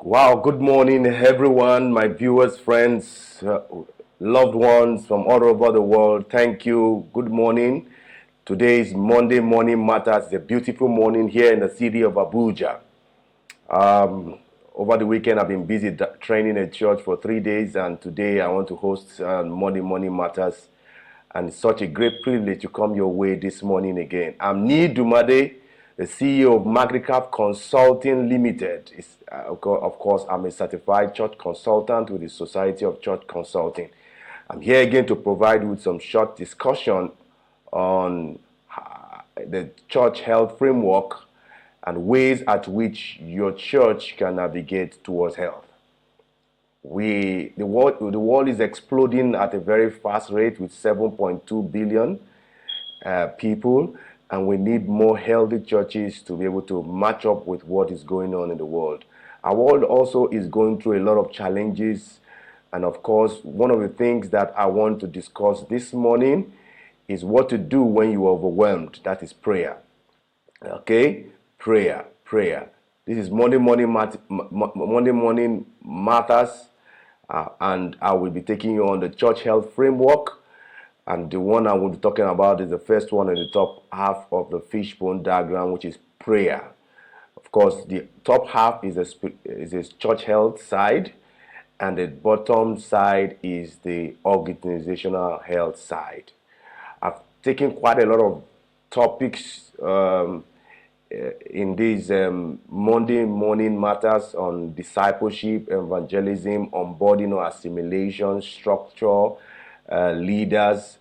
Wow, good morning, everyone, my viewers, friends, loved ones from all over the world. Thank you. Good morning. Today is Monday Morning Matters. It's a beautiful morning here in the city of Abuja. Um, Over the weekend, I've been busy training a church for 3 days, and today I want to host Monday Morning Matters. And it's such a great privilege to come your way this morning again. I'm Niyi Dunmade, the CEO of Magnicraft Consulting Limited. Of course, I'm a certified church consultant with the Society of Church Consulting. I'm here again to provide you with some short discussion on the church health framework and ways at which your church can navigate towards health. The world is exploding at a very fast rate with 7.2 billion people, and we need more healthy churches to be able to match up with what is going on in the world. Our world also is going through a lot of challenges, and of course, one of the things that I want to discuss this morning is what to do when you are overwhelmed. That is prayer. Okay, prayer. This is Monday morning matters, and I will be taking you on the church health framework. And the one I will be talking about is the first one in the top half of the fishbone diagram, which is prayer. Of course, the top half is a church health side, and the bottom side is the organizational health side. I've taken quite a lot of topics in these Monday morning matters on discipleship, evangelism, onboarding or assimilation, structure, leaders,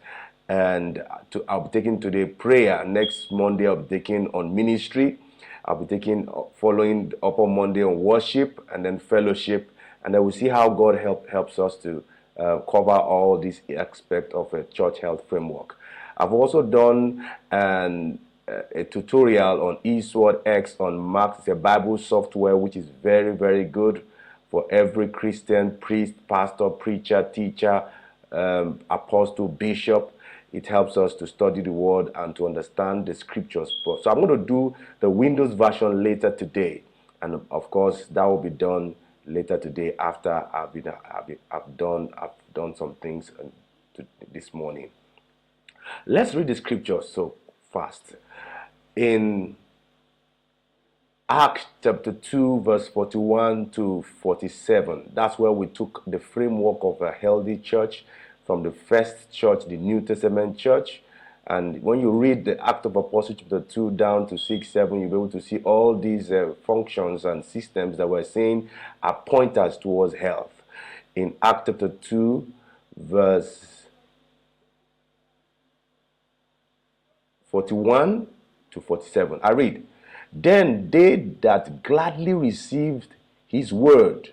and I'll be taking today prayer. Next Monday, I'll be taking on ministry. I'll be taking following upper Monday on worship and then fellowship, and then we'll see how God helps us to cover all these aspects of a church health framework. I've also done a tutorial on eSword X on Mac. It's a Bible software which is very, very good for every Christian, priest, pastor, preacher, teacher, apostle, bishop. It helps us to study the word and to understand the scriptures. So I'm going to do the Windows version later today, and of course that will be done later today after I've done some things this morning. Let's read the scriptures so fast. In Acts chapter 2, verse 41 to 47, that's where we took the framework of a healthy church from the first church, the New Testament church. And when you read the Act of Apostles chapter 2 down to 6, 7, you'll be able to see all these functions and systems that we're saying are pointers towards health. In Act chapter 2, verse 41 to 47, I read, "Then they that gladly received his word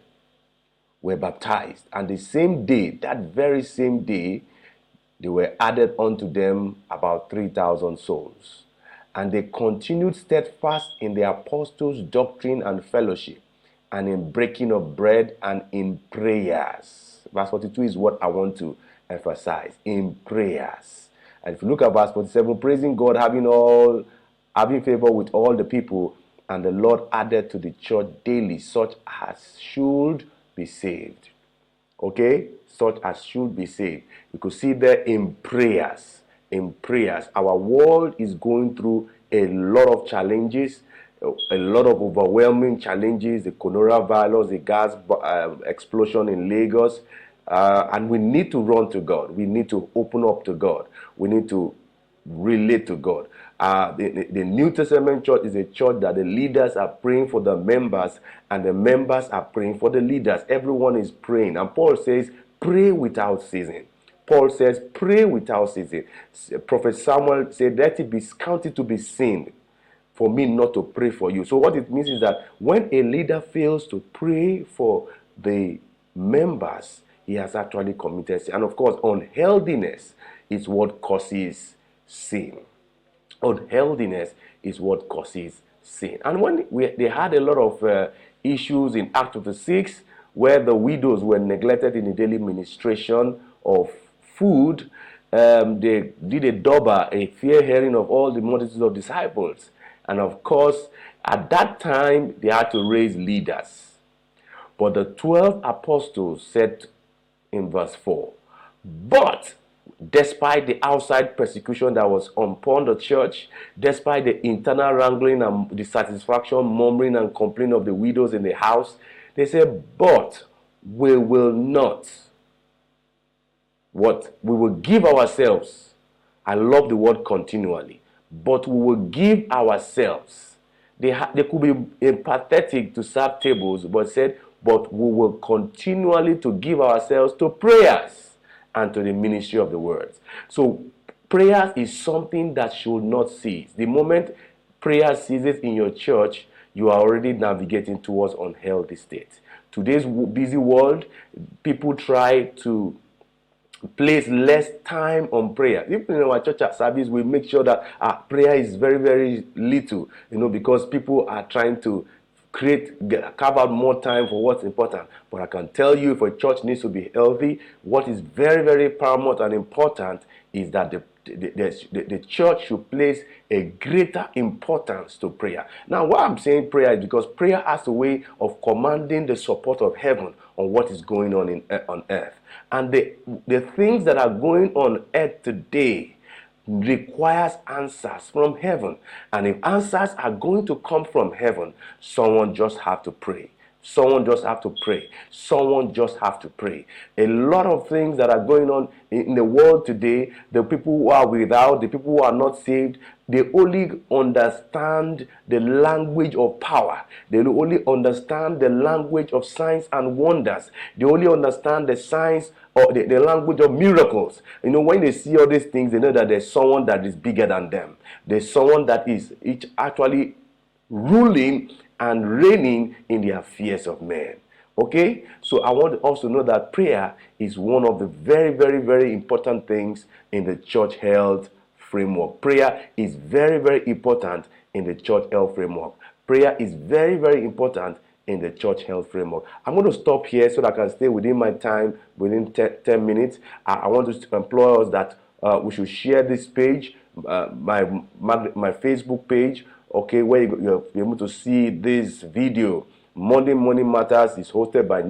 were baptized, and the same day, that very same day, they were added unto them about 3,000 souls. And they continued steadfast in the apostles' doctrine and fellowship, and in breaking of bread and in prayers." Verse 42 is what I want to emphasize, in prayers. And if you look at verse 47, praising God, having favor with all the people, and the Lord added to the church daily such as should be saved. Okay, such as should be saved. You could see there in prayers. In prayers, our world is going through a lot of challenges, a lot of overwhelming challenges. The coronavirus, the gas explosion in Lagos, and we need to run to God. We need to open up to God. We need to relate to God. The New Testament church is a church that the leaders are praying for the members, and the members are praying for the leaders. Everyone is praying, and Paul says, "Pray without ceasing." Paul says, "Pray without ceasing." Prophet Samuel said, "Let it be counted to be sin for me not to pray for you." So what it means is that when a leader fails to pray for the members, he has actually committed sin. And of course, unhealthiness is what causes sin. Unhealthiness is what causes sin. And when they had a lot of issues in Act of the 6, where the widows were neglected in the daily ministration of food, they did a fair hearing of all the multitudes of disciples. And of course, at that time, they had to raise leaders. But the 12 apostles said in verse 4, but despite the outside persecution that was upon the church, despite the internal wrangling and dissatisfaction, murmuring and complaining of the widows in the house, they said, but we will not. What? We will give ourselves. I love the word continually. But we will give ourselves. They could be empathetic to serve tables, but said, but we will continually to give ourselves to prayers and to the ministry of the words. So prayer is something that should not cease. The moment prayer ceases in your church, you are already navigating towards unhealthy state. Today's busy world, people try to place less time on prayer. Even in our church service, we make sure that our prayer is very, very little, because people are trying to carve out more time for what's important. But I can tell you, if a church needs to be healthy, what is very, very paramount and important is that the church should place a greater importance to prayer. Now, why I'm saying prayer is because prayer has a way of commanding the support of heaven on what is going on on earth. And the things that are going on earth today requires answers from heaven. And if answers are going to come from heaven, someone just have to pray. Someone just have to pray. Someone just have to pray. A lot of things that are going on in the world today, the people who are without, the people who are not saved, they only understand the language of power. They only understand the language of signs and wonders. They only understand the signs or the language of miracles. When they see all these things, they know that there's someone that is bigger than them. There's someone that is actually ruling and reigning in the affairs of men. Okay? So I want to also know that prayer is one of the very, very, very important things in the church health framework. Prayer is very, very important in the church health framework. Prayer is very, very important in the church health framework. I'm going to stop here so that I can stay within my time, within 10 minutes. I want to implore us that we should share this page, my Facebook page, okay, where you'll be able to see this video. Monday Morning Matters is hosted by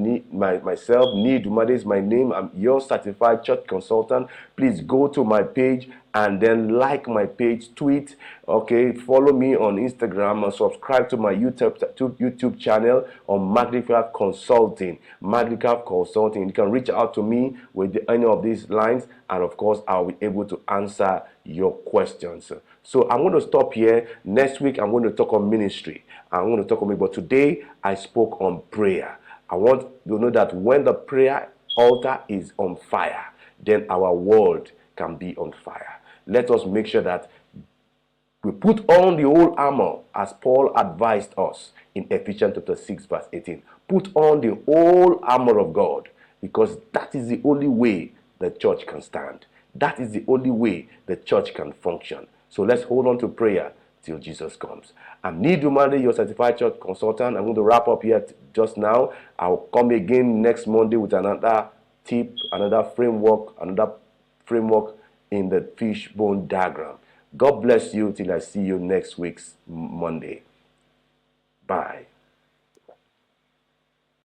myself. Niyi Dunmade is my name. I'm your certified church consultant. Please go to my page and then like my page, tweet, okay, follow me on Instagram and subscribe to my YouTube channel on Magnicraft Consulting. Magnicraft Consulting. You can reach out to me with any of these lines, and of course, I'll be able to answer your questions. So I'm going to stop here. Next week, I'm going to talk on ministry. I'm going to talk on me, but today I spoke on prayer. I want you to know that when the prayer altar is on fire, then our world can be on fire. Let us make sure that we put on the whole armor as Paul advised us in Ephesians chapter 6 verse 18. Put on the whole armor of God, because that is the only way the church can stand. That is the only way the church can function. So let's hold on to prayer till Jesus comes. I'm Niyi Dunmade, your certified church consultant. I'm going to wrap up here just now. I'll come again next Monday with another tip, another framework in the fishbone diagram. God bless you till I see you next week's Monday. Bye.